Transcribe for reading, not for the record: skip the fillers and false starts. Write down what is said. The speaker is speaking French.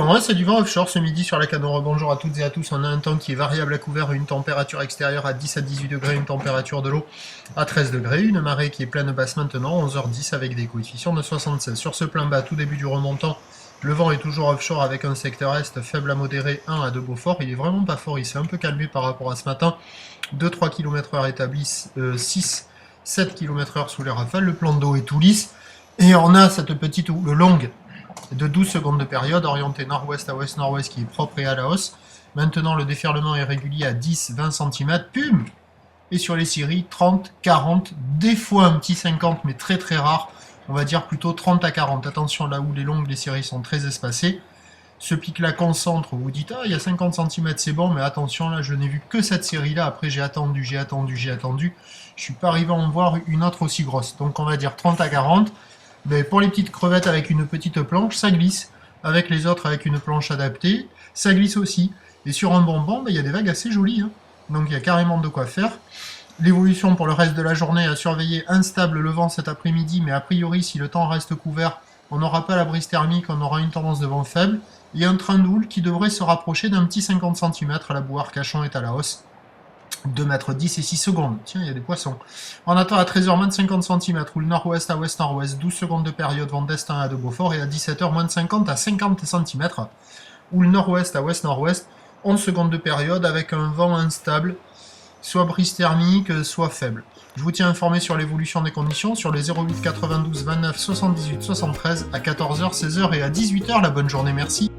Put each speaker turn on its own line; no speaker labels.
non, c'est du vent offshore ce midi sur la Canora. Bonjour à toutes et à tous. On a un temps qui est variable à couvert, une température extérieure à 10 à 18 degrés, une température de l'eau à 13 degrés, une marée qui est pleine basse maintenant, 11h10 avec des coefficients de 76. Sur ce plein bas, tout début du remontant, le vent est toujours offshore avec un secteur est faible à modéré, 1 à 2 Beaufort. Il est vraiment pas fort, il s'est un peu calmé par rapport à ce matin. 2-3 km/h établi, 6-7 km/h sous les rafales. Le plan d'eau est tout lisse. Et on a cette petite houle longue de 12 secondes de période, orientée nord-ouest à ouest-nord-ouest, qui est propre et à la hausse. Maintenant, le déferlement est régulier à 10-20 cm. Pum! Et sur les scieries, 30, 40, des fois un petit 50, mais très très rare. On va dire plutôt 30 à 40. Attention, là où les longues, les scieries sont très espacées. Ce pic-là concentre, vous dites, ah, il y a 50 cm, c'est bon, mais attention, là, je n'ai vu que cette série-là. Après, j'ai attendu. Je suis pas arrivé à en voir une autre aussi grosse. Donc, on va dire 30 à 40. Mais pour les petites crevettes avec une petite planche, ça glisse. Avec les autres, avec une planche adaptée, ça glisse aussi. Et sur un bonbon, il y a des vagues assez jolies. Hein. Donc il y a carrément de quoi faire. L'évolution pour le reste de la journée à surveiller, instable le vent cet après-midi, mais a priori, si le temps reste couvert, on n'aura pas la brise thermique, on aura une tendance de vent faible. Il y a un train de houle qui devrait se rapprocher d'un petit 50 cm. La boue Arcachon est à la hausse. 2 mètres 10 et 6 secondes. Tiens, il y a des poissons. On attend à 13h moins de 50 cm, ou le nord-ouest à ouest-nord-ouest, 12 secondes de période, vent d'est 1 à 2 Beaufort, et à 17h moins de 50 à 50 cm, ou le nord-ouest à ouest-nord-ouest, 11 secondes de période, avec un vent instable, soit brise thermique, soit faible. Je vous tiens informé sur l'évolution des conditions, sur les 08 92 29 78 73, à 14h, 16h et à 18h. La bonne journée, merci.